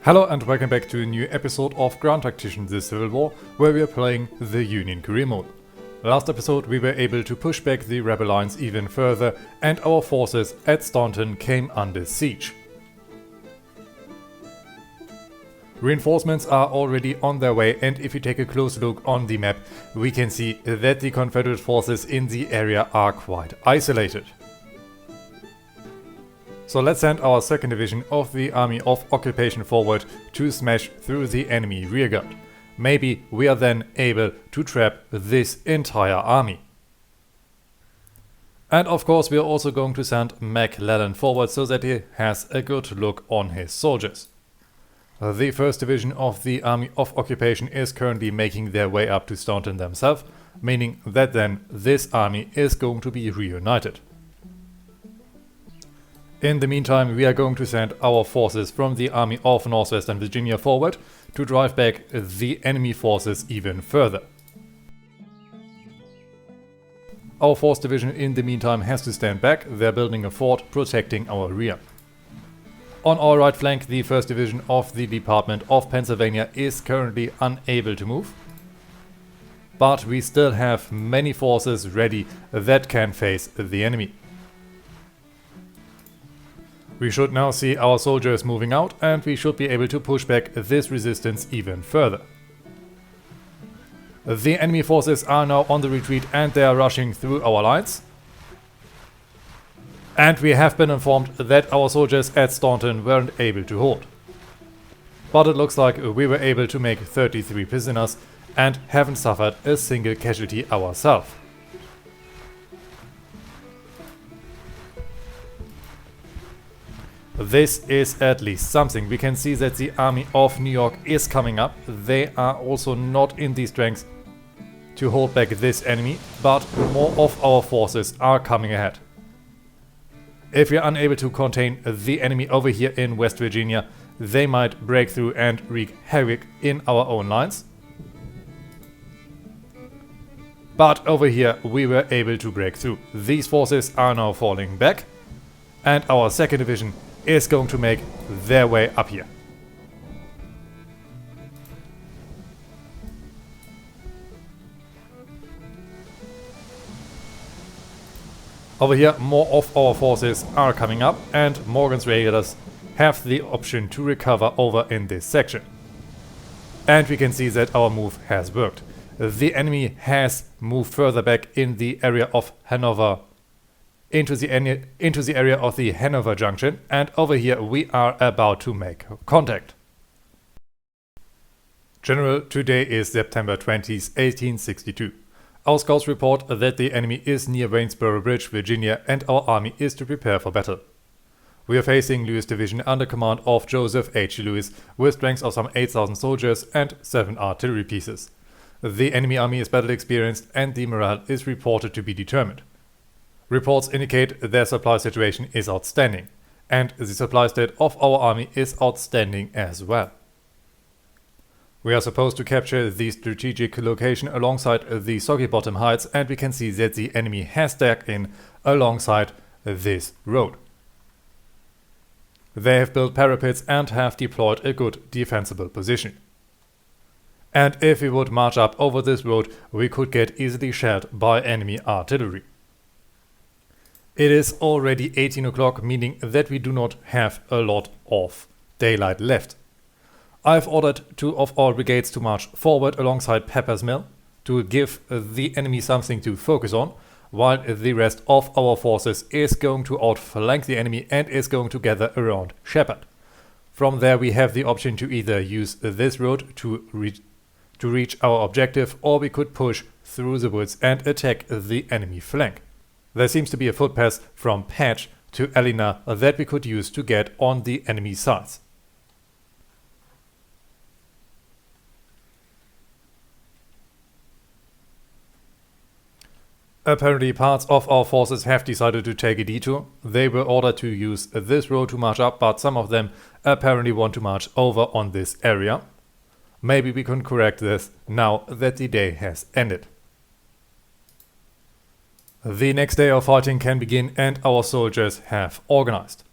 Hello and welcome back to a new episode of Grand Tactician The Civil War, where we are playing the Union career mode. Last episode we were able to push back the rebel lines even further and our forces at Staunton came under siege. Reinforcements are already on their way, and if you take a close look on the map we can see that the Confederate forces in the area are quite isolated. So let's send our 2nd Division of the Army of Occupation forward to smash through the enemy rearguard. Maybe we are then able to trap this entire army. And of course we are also going to send McClellan forward so that he has a good look on his soldiers. The 1st Division of the Army of Occupation is currently making their way up to Staunton themselves, meaning that then this army is going to be reunited. In the meantime, we are going to send our forces from the Army of Northwestern Virginia forward to drive back the enemy forces even further. Our 4th Division in the meantime has to stand back. They're building a fort protecting our rear. On our right flank, the 1st Division of the Department of Pennsylvania is currently unable to move. But we still have many forces ready that can face the enemy. We should now see our soldiers moving out and we should be able to push back this resistance even further. The enemy forces are now on the retreat and they are rushing through our lines. And we have been informed that our soldiers at Staunton weren't able to hold. But it looks like we were able to make 33 prisoners and haven't suffered a single casualty ourselves. This is at least something. We can see that the Army of New York is coming up. They are also not in the strength to hold back this enemy, but more of our forces are coming ahead. If we are unable to contain the enemy over here in West Virginia, they might break through and wreak havoc in our own lines. But over here we were able to break through. These forces are now falling back and our 2nd Division is going to make their way up here. Over here more of our forces are coming up and Morgan's Raiders have the option to recover over in this section. And we can see that our move has worked. The enemy has moved further back in the area of Hanover into the area of the Hanover Junction, and over here we are about to make contact. General, today is September 20th, 1862. Our scouts report that the enemy is near Waynesboro Bridge, Virginia, and our army is to prepare for battle. We are facing Lewis Division under command of Joseph H. Lewis with strength of some 8,000 soldiers and 7 artillery pieces. The enemy army is battle experienced and the morale is reported to be determined. Reports indicate their supply situation is outstanding, and the supply state of our army is outstanding as well. We are supposed to capture the strategic location alongside the Soggy Bottom Heights, and we can see that the enemy has dug in alongside this road. They have built parapets and have deployed a good defensible position. And if we would march up over this road, we could get easily shelled by enemy artillery. It is already 18 o'clock, meaning that we do not have a lot of daylight left. I've ordered 2 of our brigades to march forward alongside Pepper's Mill to give the enemy something to focus on, while the rest of our forces is going to outflank the enemy and is going to gather around Shepherd. From there we have the option to either use this road to reach our objective, or we could push through the woods and attack the enemy flank. There seems to be a footpath from Patch to Elena that we could use to get on the enemy sides. Apparently parts of our forces have decided to take a detour. They were ordered to use this road to march up, but some of them apparently want to march over on this area. Maybe we can correct this now that the day has ended. The next day of fighting can begin and our soldiers have organized.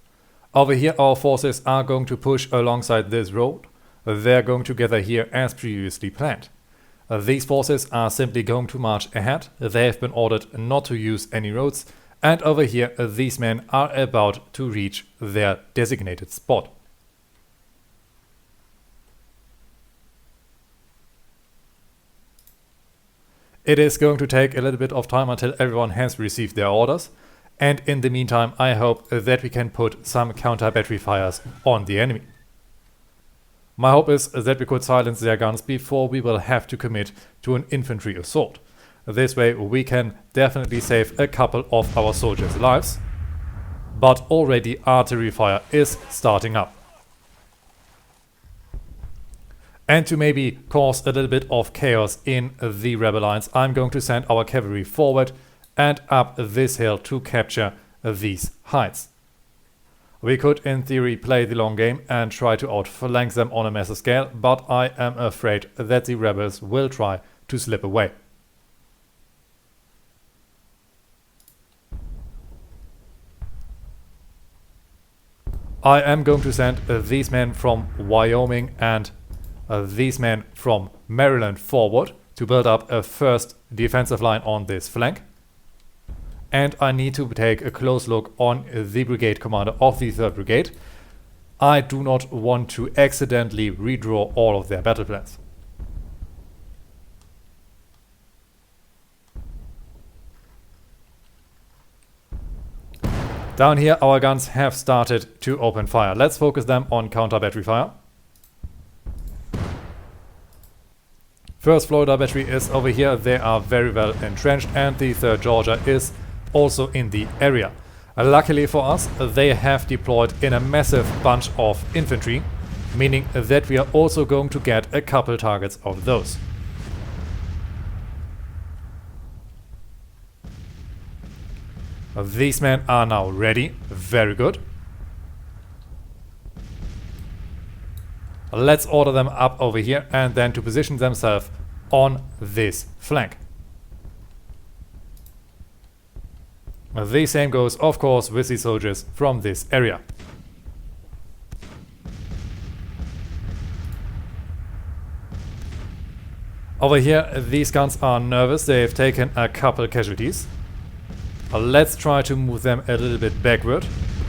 Over here our forces are going to push alongside this road. They're going to gather here as previously planned. These forces are simply going to march ahead. They have been ordered not to use any roads, and over here these men are about to reach their designated spot. It is going to take a little bit of time until everyone has received their orders, and in the meantime I hope that we can put some counter battery fires on the enemy. My hope is that we could silence their guns before we will have to commit to an infantry assault. This way we can definitely save a couple of our soldiers' lives, but already artillery fire is starting up. And to maybe cause a little bit of chaos in the rebel lines, I'm going to send our cavalry forward and up this hill to capture these heights. We could in theory play the long game and try to outflank them on a massive scale, but I am afraid that the rebels will try to slip away. I am going to send these men from Wyoming and these men from Maryland forward to build up a first defensive line on this flank. And I need to take a close look on the brigade commander of the 3rd Brigade. I do not want to accidentally redraw all of their battle plans. Down here our guns have started to open fire. Let's focus them on counter battery fire. First Florida battery is over here. They are very well entrenched, and the 3rd Georgia is also in the area. Luckily for us, they have deployed in a massive bunch of infantry, meaning that we are also going to get a couple targets of those. These men are now ready. Very good. Let's order them up over here and then to position themselves on this flank. The same goes, of course, with the soldiers from this area. Over here, these guns are nervous. They've taken a couple casualties. Let's try to move them a little bit backward.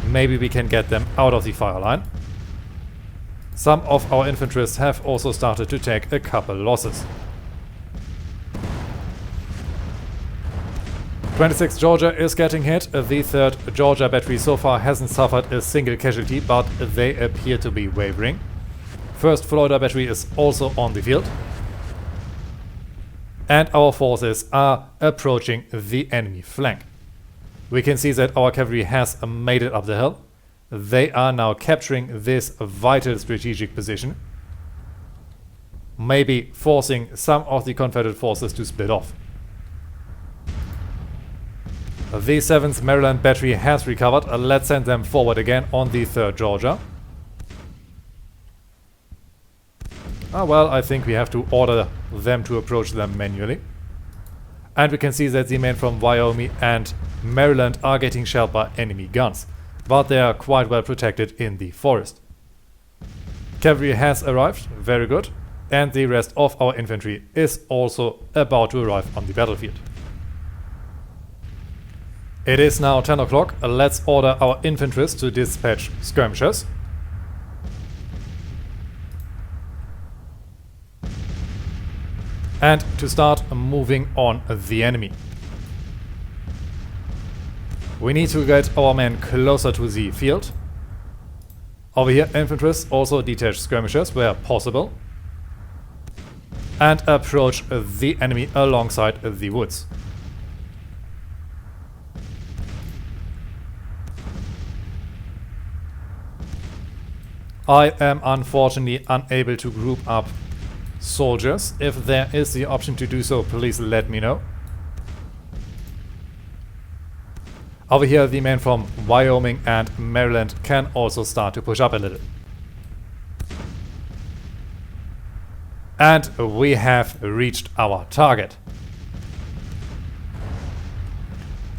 Maybe we can get them out of the fire line. Some of our infantrymen have also started to take a couple losses. 26th Georgia is getting hit. The 3rd Georgia battery so far hasn't suffered a single casualty, but they appear to be wavering. 1st Florida battery is also on the field. And our forces are approaching the enemy flank. We can see that our cavalry has made it up the hill. They are now capturing this vital strategic position, maybe forcing some of the Confederate forces to split off. The 7th Maryland battery has recovered. Let's send them forward again on the 3rd Georgia. Well, I think we have to order them to approach them manually. And we can see that the men from Wyoming and Maryland are getting shelled by enemy guns, but they are quite well protected in the forest. Cavalry has arrived, very good, and the rest of our infantry is also about to arrive on the battlefield. It is now 10 o'clock. Let's order our infantry to dispatch skirmishers. And to start moving on the enemy. We need to get our men closer to the field. Over here, infantry also detach skirmishers where possible. And approach the enemy alongside the woods. I am unfortunately unable to group up soldiers. If there is the option to do so, please let me know. Over here, the men from Wyoming and Maryland can also start to push up a little. And we have reached our target.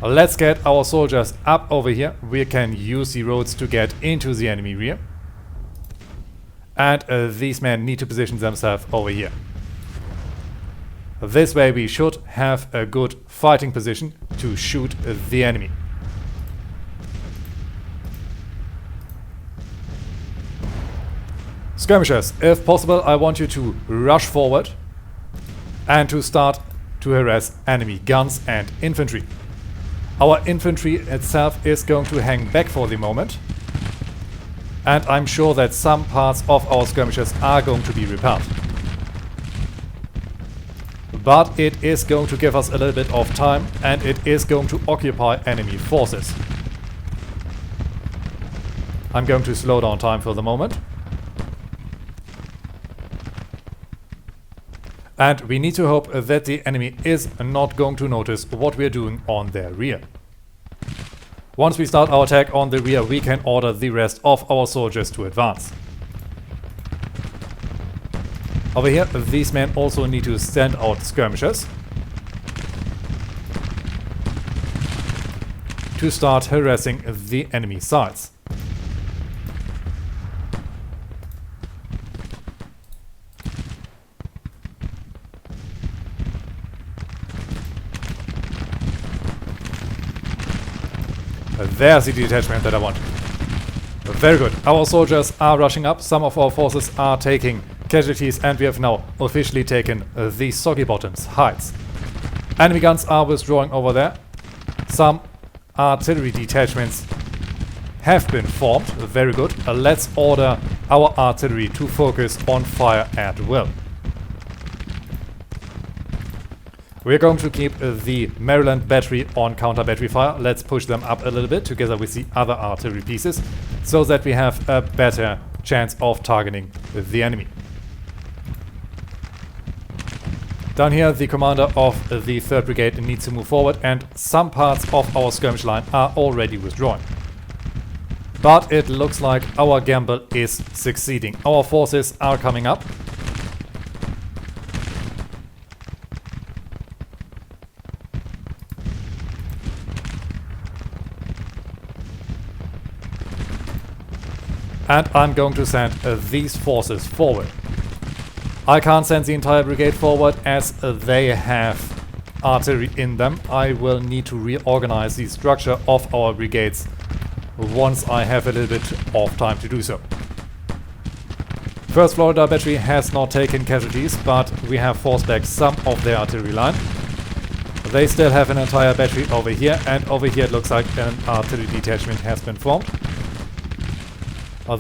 Let's get our soldiers up over here. We can use the roads to get into the enemy rear. And these men need to position themselves over here. This way we should have a good fighting position to shoot the enemy. Skirmishers, if possible, I want you to rush forward and to start to harass enemy guns and infantry. Our infantry itself is going to hang back for the moment, and I'm sure that some parts of our skirmishers are going to be repelled. But it is going to give us a little bit of time, and it is going to occupy enemy forces. I'm going to slow down time for the moment. And we need to hope that the enemy is not going to notice what we're doing on their rear. Once we start our attack on the rear, we can order the rest of our soldiers to advance. Over here, these men also need to send out skirmishers to start harassing the enemy sides. There's the detachment that I want. Very good. Our soldiers are rushing up. Some of our forces are taking casualties, and we have now officially taken the Soggy Bottoms heights. Enemy guns are withdrawing over there. Some artillery detachments have been formed. Very good. Let's order our artillery to focus on fire at will. We're going to keep the Maryland battery on counter battery fire. Let's push them up a little bit together with the other artillery pieces so that we have a better chance of targeting the enemy. Down here, the commander of the 3rd Brigade needs to move forward, and some parts of our skirmish line are already withdrawing. But it looks like our gamble is succeeding. Our forces are coming up. And I'm going to send these forces forward. I can't send the entire brigade forward as they have artillery in them. I will need to reorganize the structure of our brigades once I have a little bit of time to do so. 1st Florida Battery has not taken casualties, but we have forced back some of their artillery line. They still have an entire battery over here, and over here it looks like an artillery detachment has been formed.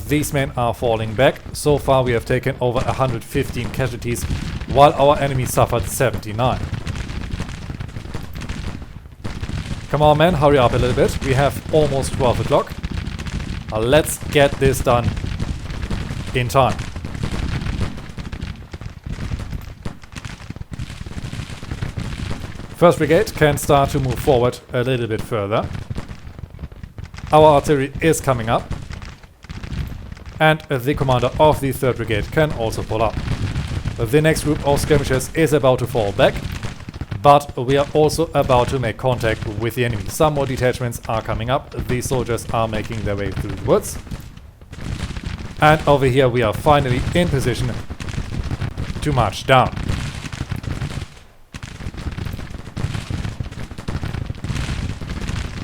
These men are falling back. So far we have taken over 115 casualties, while our enemy suffered 79. Come on men, hurry up a little bit. We have almost 12 o'clock. Let's get this done in time. First Brigade can start to move forward a little bit further. Our artillery is coming up. And the commander of the 3rd Brigade can also pull up. The next group of skirmishers is about to fall back, but we are also about to make contact with the enemy. Some more detachments are coming up. These soldiers are making their way through the woods. And over here we are finally in position to march down.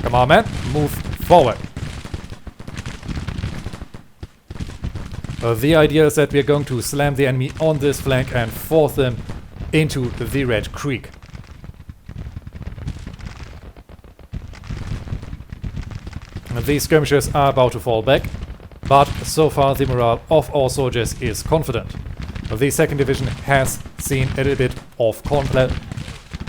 Come on, men, move forward. The idea is that we are going to slam the enemy on this flank and force them into the Red Creek. These skirmishers are about to fall back, but so far the morale of our soldiers is confident. The 2nd Division has seen a little bit of combat.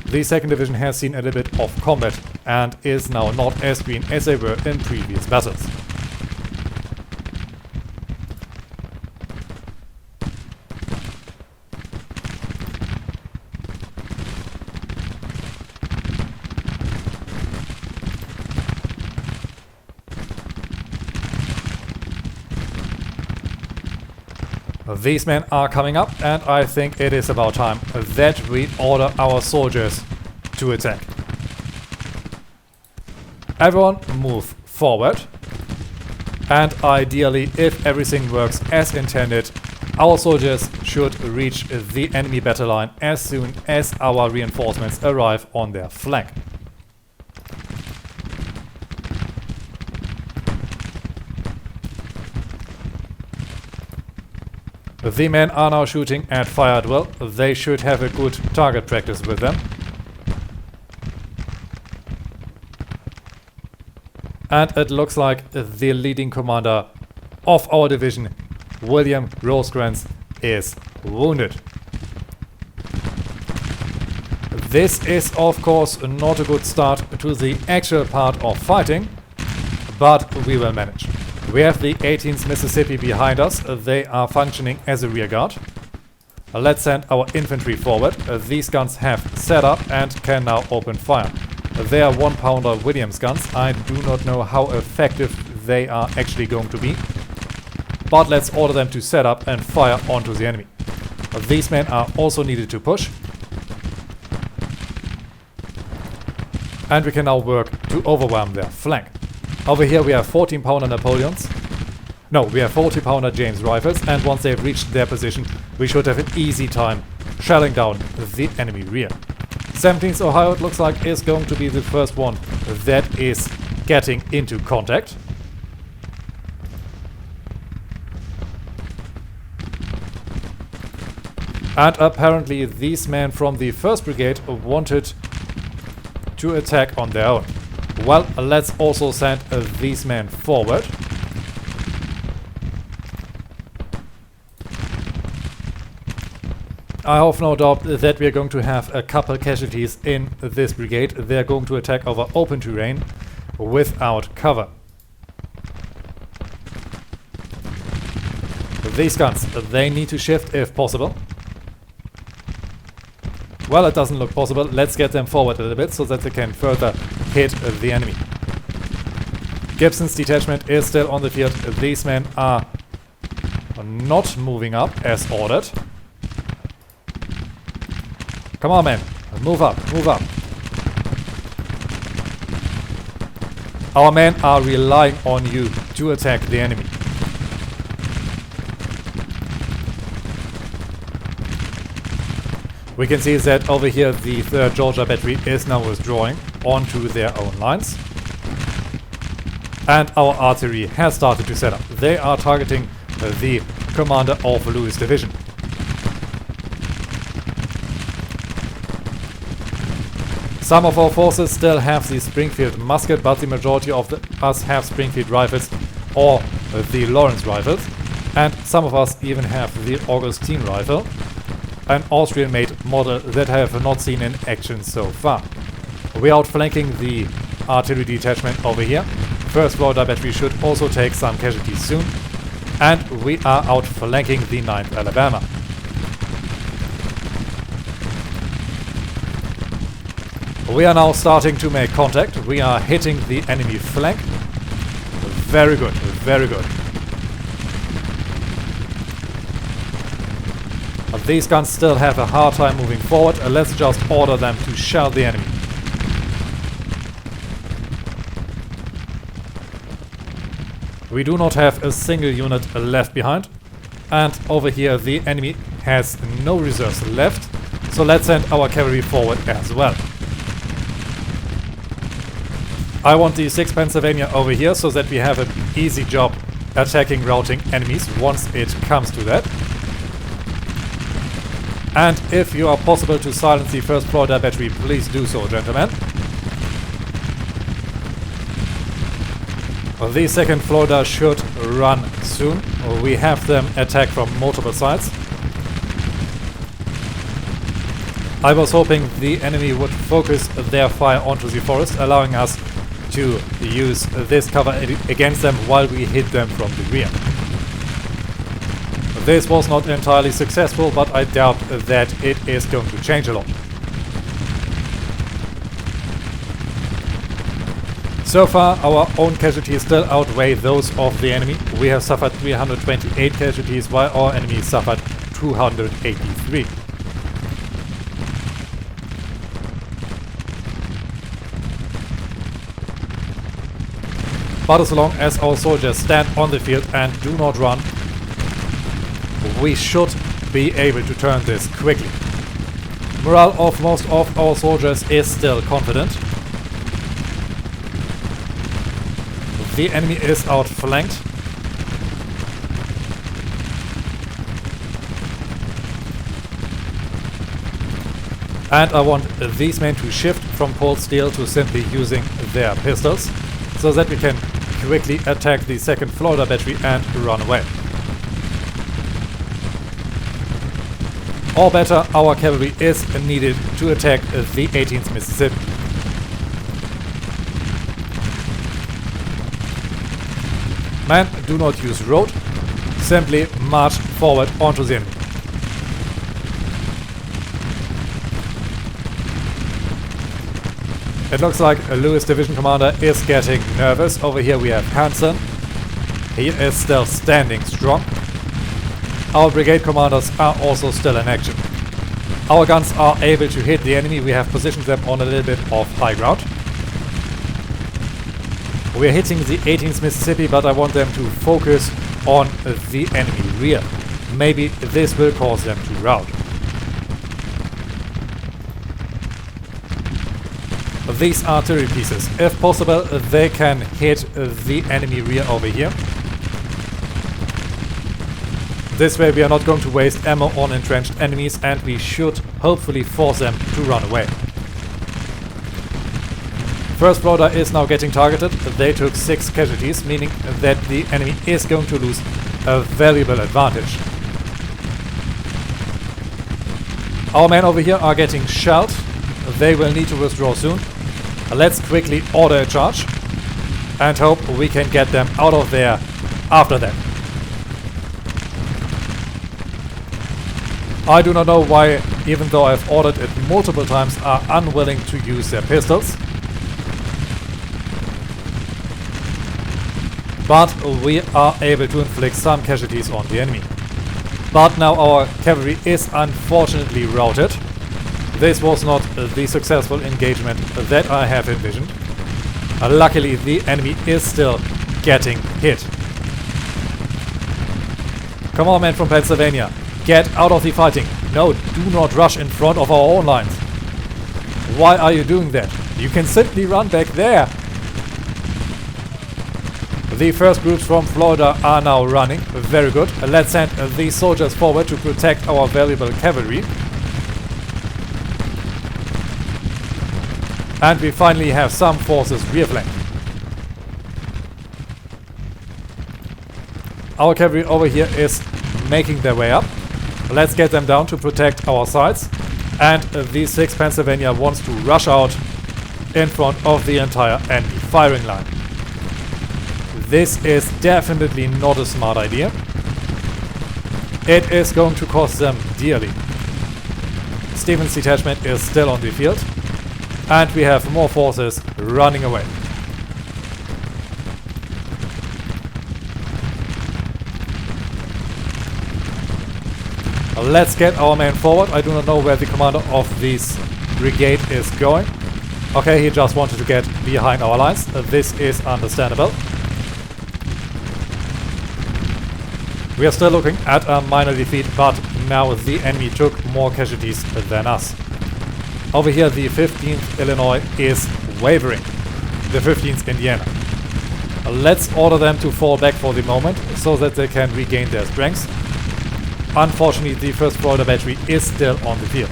The 2nd Division has seen a little bit of combat and is now not as green as they were in previous battles. These men are coming up, and I think it is about time that we order our soldiers to attack. Everyone move forward. And ideally, if everything works as intended, our soldiers should reach the enemy battle line as soon as our reinforcements arrive on their flank. The men are now shooting at fire at will. They should have a good target practice with them. And it looks like the leading commander of our division, William Rosecrans, is wounded. This is of course not a good start to the actual part of fighting, but we will manage. We have the 18th Mississippi behind us. They are functioning as a rear guard. Let's send our infantry forward. These guns have set up and can now open fire. They are 1-pounder Williams guns. I do not know how effective they are actually going to be, but let's order them to set up and fire onto the enemy. These men are also needed to push. And we can now work to overwhelm their flank. Over here we have 14-pounder Napoleons. No, we have 40-pounder James rifles, and once they've reached their position, we should have an easy time shelling down the enemy rear. 17th Ohio, it looks like, is going to be the first one that is getting into contact. And apparently these men from the 1st Brigade wanted to attack on their own. Well, let's also send these men forward. I have no doubt that we are going to have a couple casualties in this brigade. They are going to attack over open terrain without cover. These guns, they need to shift if possible. Well, it doesn't look possible. Let's get them forward a little bit so that they can further hit the enemy. Gibson's detachment is still on the field. These men are not moving up as ordered. Come on, men. Move up, move up. Our men are relying on you to attack the enemy. We can see that over here the 3rd Georgia Battery is now withdrawing onto their own lines. And our artillery has started to set up. They are targeting the commander of Lewis Division. Some of our forces still have the Springfield musket, but the majority of us have Springfield rifles or the Lawrence rifles. And some of us even have the Augustine rifle, an Austrian-made model that I have not seen in action so far. We are outflanking the artillery detachment over here. 1st Florida Battery should also take some casualties soon. And we are outflanking the 9th Alabama. We are now starting to make contact. We are hitting the enemy flank. Very good, very good. These guns still have a hard time moving forward. Let's just order them to shell the enemy. We do not have a single unit left behind. And over here the enemy has no reserves left. So let's send our cavalry forward as well. I want the 6th Pennsylvania over here so that we have an easy job attacking routing enemies once it comes to that. And if you are possible to silence the 1st Florida Battery, please do so, gentlemen. The 2nd Florida should run soon. We have them attack from multiple sides. I was hoping the enemy would focus their fire onto the forest, allowing us to use this cover against them while we hit them from the rear. This was not entirely successful, but I doubt that it is going to change a lot. So far, our own casualties still outweigh those of the enemy. We have suffered 328 casualties, while our enemy suffered 283. But as long as our soldiers stand on the field and do not run, we should be able to turn this quickly. Morale of most of our soldiers is still confident. The enemy is outflanked. And I want these men to shift from cold steel to simply using their pistols, so that we can quickly attack the 2nd Florida battery and run away. Or better, our cavalry is needed to attack the 18th Mississippi. Men, do not use road, simply march forward onto the enemy. It looks like Lewis Division Commander is getting nervous. Over here we have Hansen. He is still standing strong. Our brigade commanders are also still in action. Our guns are able to hit the enemy. We have positioned them on a little bit of high ground. We are hitting the 18th Mississippi, but I want them to focus on the enemy rear. Maybe this will cause them to rout. These artillery pieces, if possible, they can hit the enemy rear over here. This way we are not going to waste ammo on entrenched enemies, and we should hopefully force them to run away. 1st Florida is now getting targeted. They took 6 casualties, meaning that the enemy is going to lose a valuable advantage. Our men over here are getting shelled. They will need to withdraw soon. Let's quickly order a charge and hope we can get them out of there after that. I do not know why, even though I've ordered it multiple times, are unwilling to use their pistols. But we are able to inflict some casualties on the enemy. But now our cavalry is unfortunately routed. This was not the successful engagement that I have envisioned. Luckily, the enemy is still getting hit. Come on, men from Pennsylvania. Get out of the fighting. No, do not rush in front of our own lines. Why are you doing that? You can simply run back there. The first groups from Florida are now running. Very good. Let's send these soldiers forward to protect our valuable cavalry. And we finally have some forces rear flanked. Our cavalry over here is making their way up. Let's get them down to protect our sides. And the 6th Pennsylvania wants to rush out in front of the entire enemy firing line. This is definitely not a smart idea. It is going to cost them dearly. Stevens' detachment is still on the field. And we have more forces running away. Let's get our men forward. I do not know where the commander of this brigade is going. Okay, he just wanted to get behind our lines. This is understandable. We are still looking at a minor defeat, but now the enemy took more casualties than us. Over here, the 15th Illinois is wavering. The 15th Indiana. Let's order them to fall back for the moment, so that they can regain their strength. Unfortunately, the 1st Florida battery is still on the field.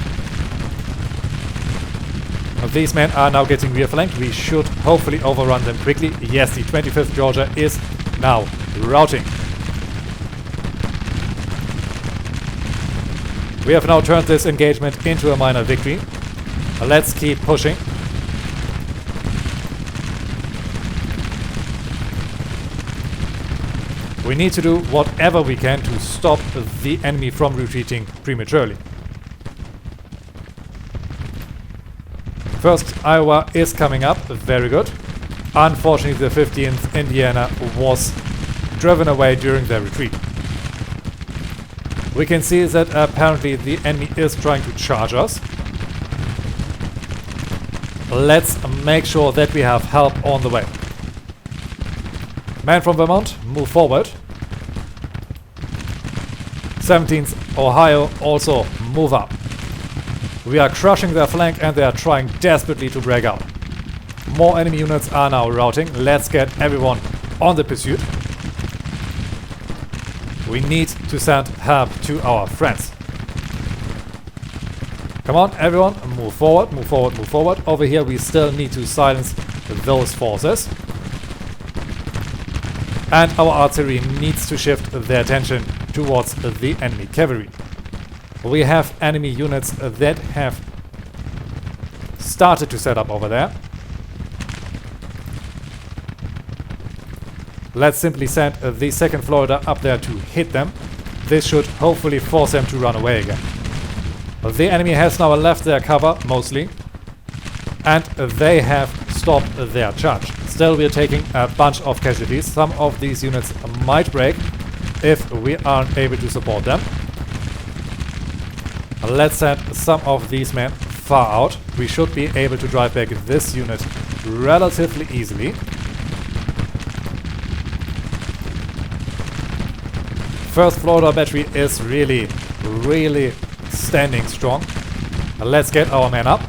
These men are now getting rear flanked. We should hopefully overrun them quickly. Yes, the 25th Georgia is now routing. We have now turned this engagement into a minor victory. Let's keep pushing. We need to do whatever we can to stop the enemy from retreating prematurely. 1st Iowa is coming up. Very good. Unfortunately, the 15th Indiana was driven away during their retreat. We can see that apparently the enemy is trying to charge us. Let's make sure that we have help on the way. Man from Vermont, move forward. 17th Ohio, also move up. We are crushing their flank and they are trying desperately to break out. More enemy units are now routing. Let's get everyone on the pursuit. We need to send help to our friends. Come on, everyone, move forward, move forward, move forward. Over here we still need to silence those forces. And our artillery needs to shift their attention towards the enemy cavalry. We have enemy units that have started to set up over there. Let's simply send the 2nd Florida up there to hit them. This should hopefully force them to run away again. The enemy has now left their cover, mostly, and they have stopped their charge. Still, we are taking a bunch of casualties. Some of these units might break if we aren't able to support them. Let's send some of these men far out. We should be able to drive back this unit relatively easily. First Florida battery is really standing strong. Let's get our men up.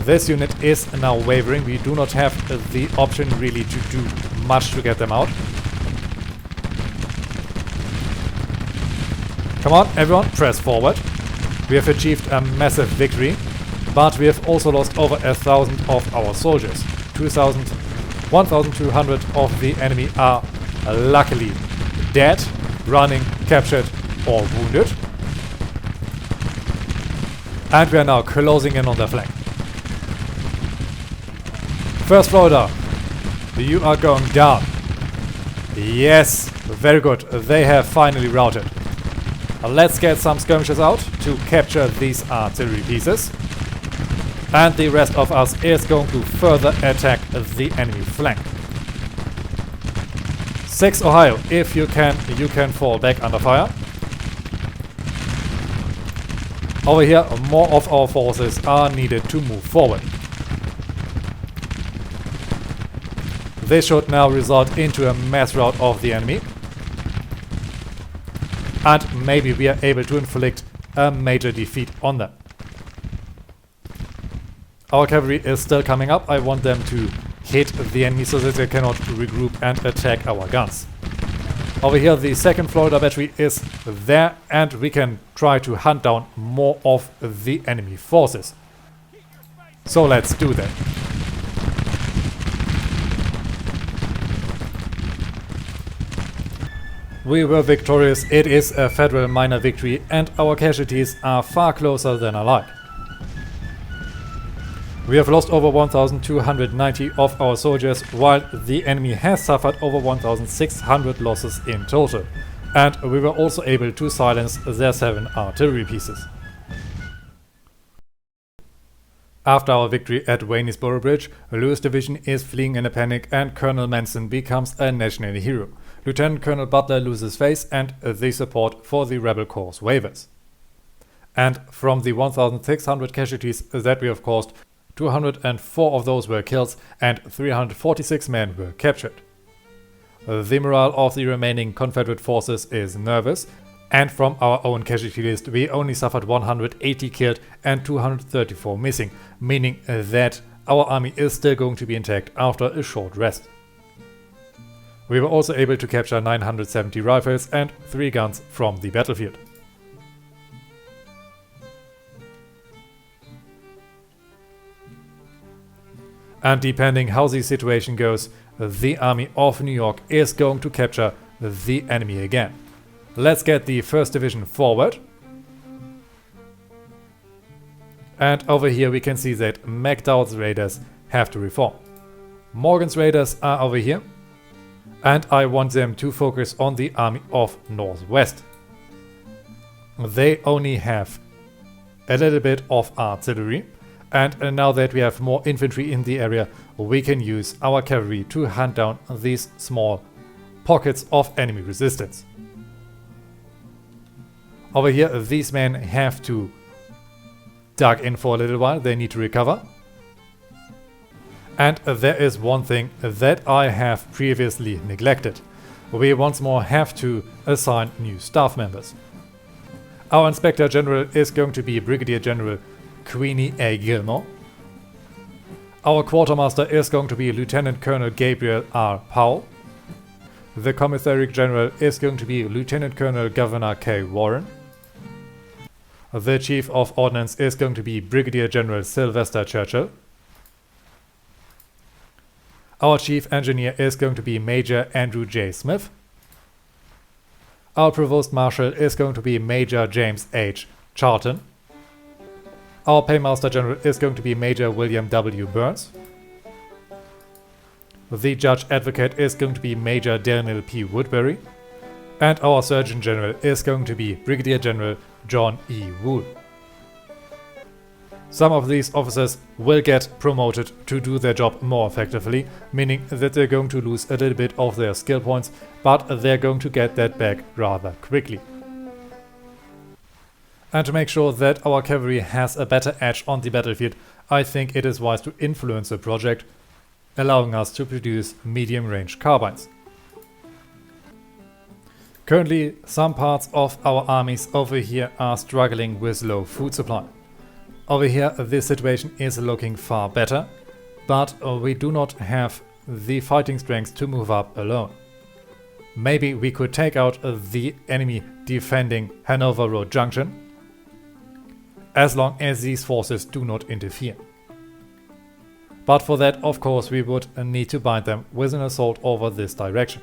This unit is now wavering. We do not have the option really to do much to get them out. Come on, everyone, press forward. We have achieved a massive victory, but we have also lost over 1,000 of our soldiers. 1,200 of the enemy are luckily dead, running, captured or wounded. And we are now closing in on their flank. First Florida, you are going down. Yes, very good. They have finally routed. Let's get some skirmishers out to capture these artillery pieces. And the rest of us is going to further attack the enemy flank. 6 Ohio, if you can fall back under fire. Over here, more of our forces are needed to move forward. This should now result into a mass rout of the enemy. And maybe we are able to inflict a major defeat on them. Our cavalry is still coming up. I want them to hit the enemy so that they cannot regroup and attack our guns. Over here the 2nd Florida battery is there and we can try to hunt down more of the enemy forces. So let's do that. We were victorious. It is a federal minor victory and our casualties are far closer than I like. We have lost over 1,290 of our soldiers, while the enemy has suffered over 1,600 losses in total. And we were also able to silence their 7 artillery pieces. After our victory at Waynesboro Bridge, Lewis Division is fleeing in a panic and Colonel Manson becomes a national hero. Lieutenant Colonel Butler loses face and the support for the rebel cause wavers. And from the 1,600 casualties that we have caused, 204 of those were kills and 346 men were captured. The morale of the remaining Confederate forces is nervous, and from our own casualty list we only suffered 180 killed and 234 missing, meaning that our army is still going to be intact after a short rest. We were also able to capture 970 rifles and 3 guns from the battlefield. And depending how the situation goes, the army of New York is going to capture the enemy again. Let's get the 1st Division forward. And over here we can see that McDowell's raiders have to reform. Morgan's raiders are over here. And I want them to focus on the army of Northwest. They only have a little bit of artillery. And now that we have more infantry in the area, we can use our cavalry to hunt down these small pockets of enemy resistance. Over here, these men have to duck in for a little while. They need to recover. And there is one thing that I have previously neglected. We once more have to assign new staff members. Our Inspector General is going to be Brigadier General Queenie A. Gilmore. Our Quartermaster is going to be Lieutenant Colonel Gabriel R. Powell. The Commissary General is going to be Lieutenant Colonel Governor K. Warren. The Chief of Ordnance is going to be Brigadier General Sylvester Churchill. Our Chief Engineer is going to be Major Andrew J. Smith. Our Provost Marshal is going to be Major James H. Charlton. Our Paymaster General is going to be Major William W. Burns. The Judge Advocate is going to be Major Daniel P. Woodbury. And our Surgeon General is going to be Brigadier General John E. Wool. Some of these officers will get promoted to do their job more effectively, meaning that they're going to lose a little bit of their skill points, but they're going to get that back rather quickly. And to make sure that our cavalry has a better edge on the battlefield, I think it is wise to influence the project, allowing us to produce medium-range carbines. Currently, some parts of our armies over here are struggling with low food supply. Over here, this situation is looking far better, but we do not have the fighting strength to move up alone. Maybe we could take out the enemy defending Hanover Road Junction, as long as these forces do not interfere. But for that, of course, we would need to bind them with an assault over this direction.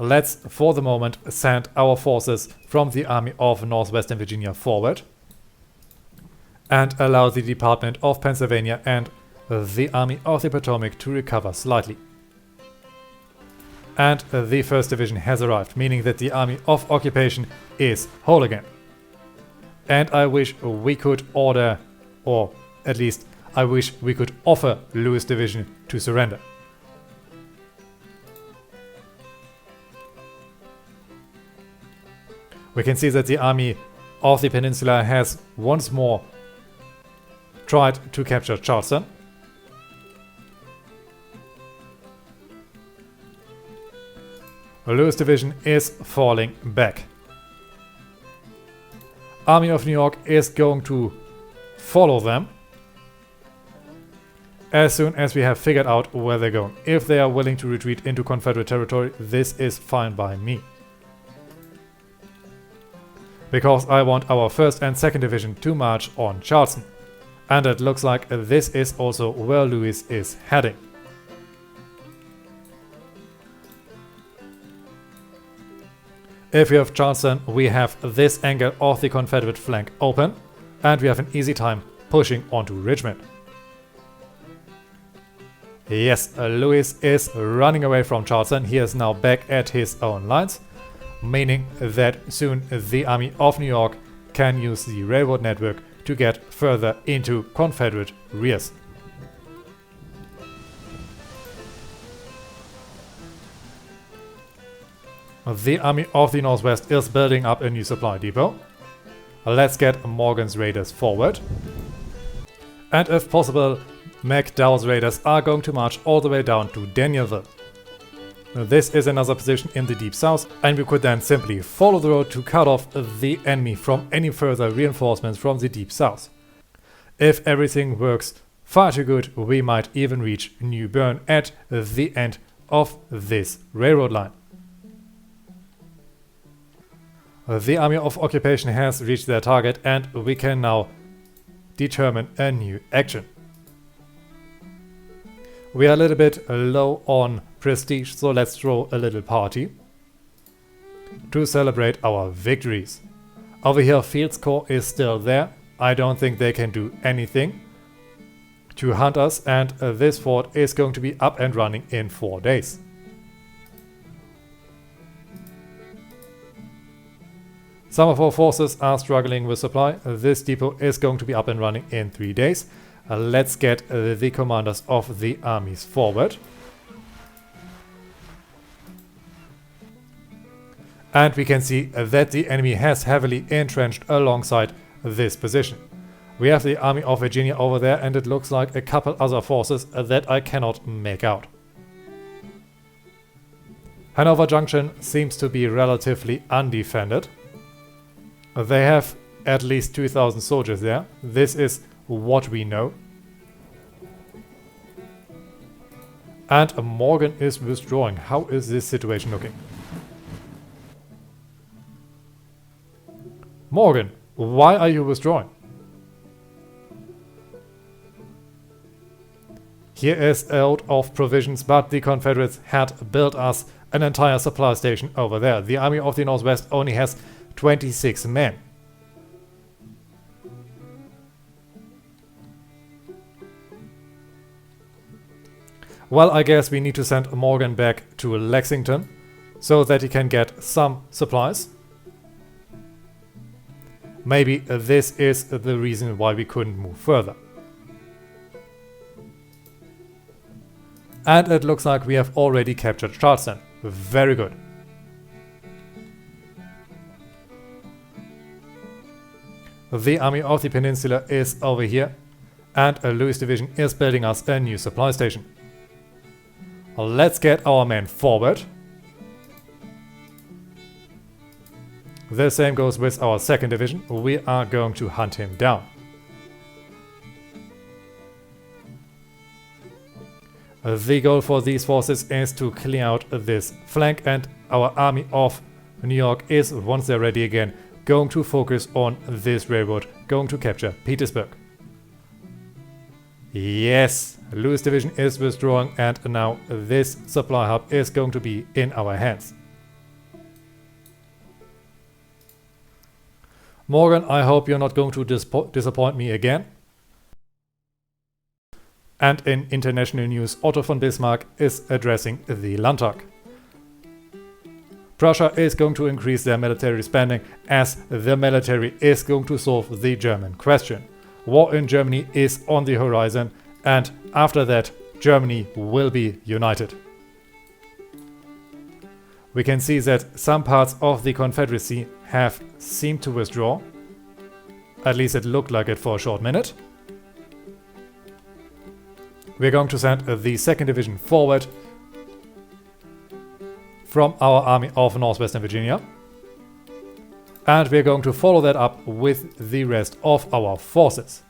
Let's, for the moment, send our forces from the Army of Northwestern Virginia forward and allow the Department of Pennsylvania and the Army of the Potomac to recover slightly. And the 1st Division has arrived, meaning that the Army of Occupation is whole again. And I wish we could order, or at least I wish we could offer Lewis Division to surrender. We can see that the Army of the Peninsula has once more tried to capture Charleston. Lewis Division is falling back. Army of New York is going to follow them as soon as we have figured out where they're going. If they are willing to retreat into Confederate territory, this is fine by me. Because I want our 1st and 2nd Division to march on Charleston. And it looks like this is also where Lewis is heading. If we have Charleston, we have this angle of the Confederate flank open, and we have an easy time pushing onto Richmond. Yes, Lewis is running away from Charleston. He is now back at his own lines, meaning that soon the Army of New York can use the railroad network to get further into Confederate rears. The Army of the Northwest is building up a new supply depot. Let's get Morgan's raiders forward. And if possible, McDowell's raiders are going to march all the way down to Danielville. This is another position in the Deep South, and we could then simply follow the road to cut off the enemy from any further reinforcements from the Deep South. If everything works far too good, we might even reach New Bern at the end of this railroad line. The Army of Occupation has reached their target, and we can now determine a new action. We are a little bit low on prestige, so let's throw a little party to celebrate our victories. Over here, Fields Corps is still there. I don't think they can do anything to hunt us, and this fort is going to be up and running in 4 days. Some of our forces are struggling with supply. This depot is going to be up and running in 3 days. Let's get the commanders of the armies forward. And we can see that the enemy has heavily entrenched alongside this position. We have the Army of Virginia over there, and it looks like a couple other forces that I cannot make out. Hanover Junction seems to be relatively undefended. They have at least 2,000 soldiers there. This is what we know. And Morgan is withdrawing. How is this situation looking? Morgan, why are you withdrawing? Here is out of provisions, but the Confederates had built us an entire supply station over there. The Army of the Northwest only has 26 men. Well, I guess we need to send Morgan back to Lexington so that he can get some supplies. Maybe this is the reason why we couldn't move further. And it looks like we have already captured Charleston. Very good. The Army of the Peninsula is over here, and a Lewis Division is building us a new supply station. Let's get our men forward. The same goes with our 2nd Division. We are going to hunt him down. The goal for these forces is to clear out this flank, and our Army of New York is, once they're ready again, going to focus on this railroad, going to capture Petersburg. Yes, Lewis Division is withdrawing, and now this supply hub is going to be in our hands. Morgan, I hope you're not going to disappoint me again. And in international news, Otto von Bismarck is addressing the Landtag. Prussia is going to increase their military spending as the military is going to solve the German question. War in Germany is on the horizon, and after that, Germany will be united. We can see that some parts of the Confederacy have seemed to withdraw. At least it looked like it for a short minute. We're going to send the 2nd Division forward from our Army of Northwestern Virginia. And we're going to follow that up with the rest of our forces.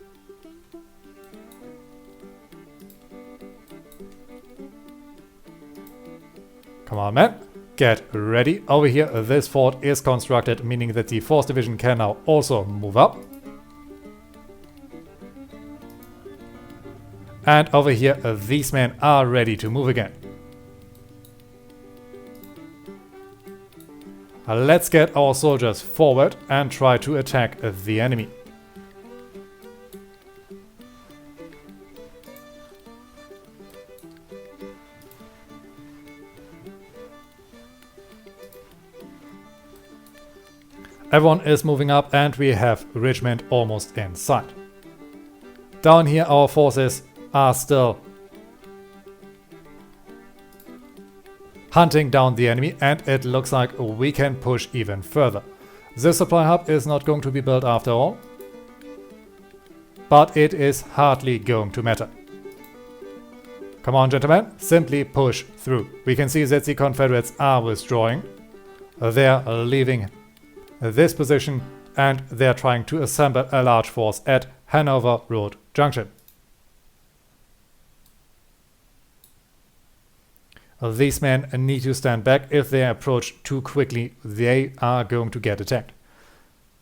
Come on, men. Get ready. Over here, this fort is constructed, meaning that the 4th Division can now also move up. And over here, these men are ready to move again. Let's get our soldiers forward and try to attack the enemy. Everyone is moving up, and we have Richmond almost in sight. Down here, our forces are still hunting down the enemy, and it looks like we can push even further. This supply hub is not going to be built after all, but it is hardly going to matter. Come on, gentlemen, simply push through. We can see that the Confederates are withdrawing. They're leaving this position, and they're trying to assemble a large force at Hanover Road Junction. These men need to stand back. If they approach too quickly, they are going to get attacked.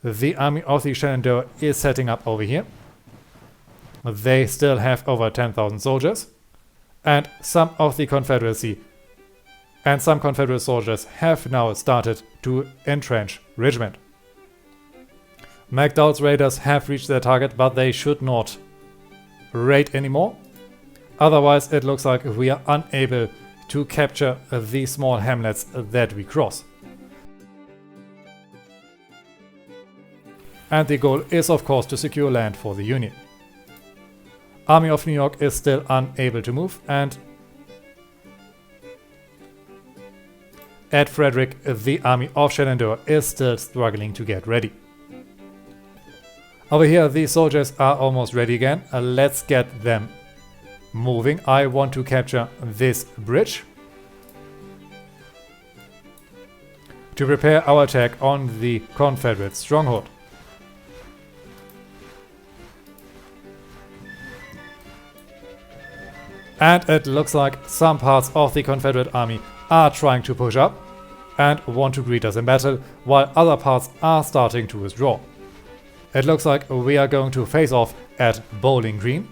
The Army of the Shenandoah is setting up over here. They still have over 10,000 soldiers. And some of the Confederacy and some Confederate soldiers have now started to entrench Richmond. McDowell's raiders have reached their target, but they should not raid anymore. Otherwise, it looks like we are unable to capture the small hamlets that we cross. And the goal is, of course, to secure land for the Union. Army of New York is still unable to move, and at Frederick, the Army of Shenandoah is still struggling to get ready. Over here, these soldiers are almost ready again. Let's get them moving. I want to capture this bridge to prepare our attack on the Confederate stronghold. And it looks like some parts of the Confederate army are trying to push up and want to greet us in battle, while other parts are starting to withdraw. It looks like we are going to face off at Bowling Green,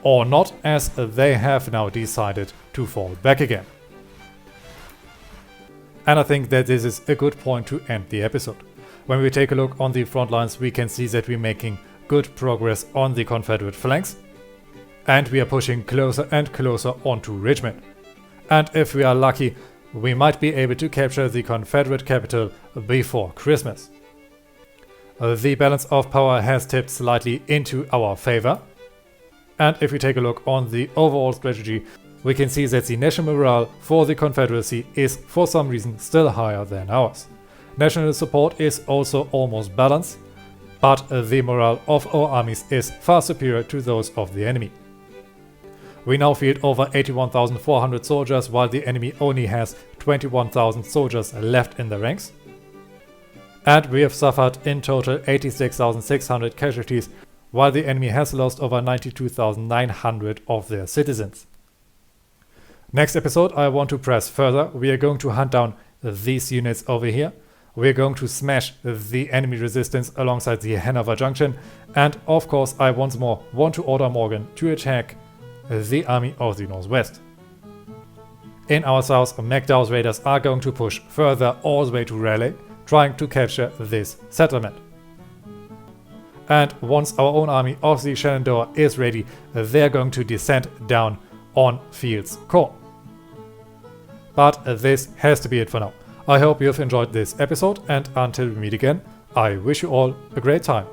or not, as they have now decided to fall back again. And I think that this is a good point to end the episode. When we take a look on the front lines, we can see that we're making good progress on the Confederate flanks, and we are pushing closer and closer onto Richmond. And if we are lucky, we might be able to capture the Confederate capital before Christmas. The balance of power has tipped slightly into our favor. And if we take a look on the overall strategy, we can see that the national morale for the Confederacy is for some reason still higher than ours. National support is also almost balanced, but the morale of our armies is far superior to those of the enemy. We now field over 81,400 soldiers, while the enemy only has 21,000 soldiers left in the ranks. And we have suffered in total 86,600 casualties, while the enemy has lost over 92,900 of their citizens. Next episode, I want to press further. We are going to hunt down these units over here. We are going to smash the enemy resistance alongside the Hanover Junction. And of course, I once more want to order Morgan to attack the army of the Northwest. In our south, McDowell's raiders are going to push further all the way to Raleigh, trying to capture this settlement. And once our own army of the Shenandoah is ready, they're going to descend down on Fields Corps. But this has to be it for now. I hope you've enjoyed this episode, and until we meet again, I wish you all a great time.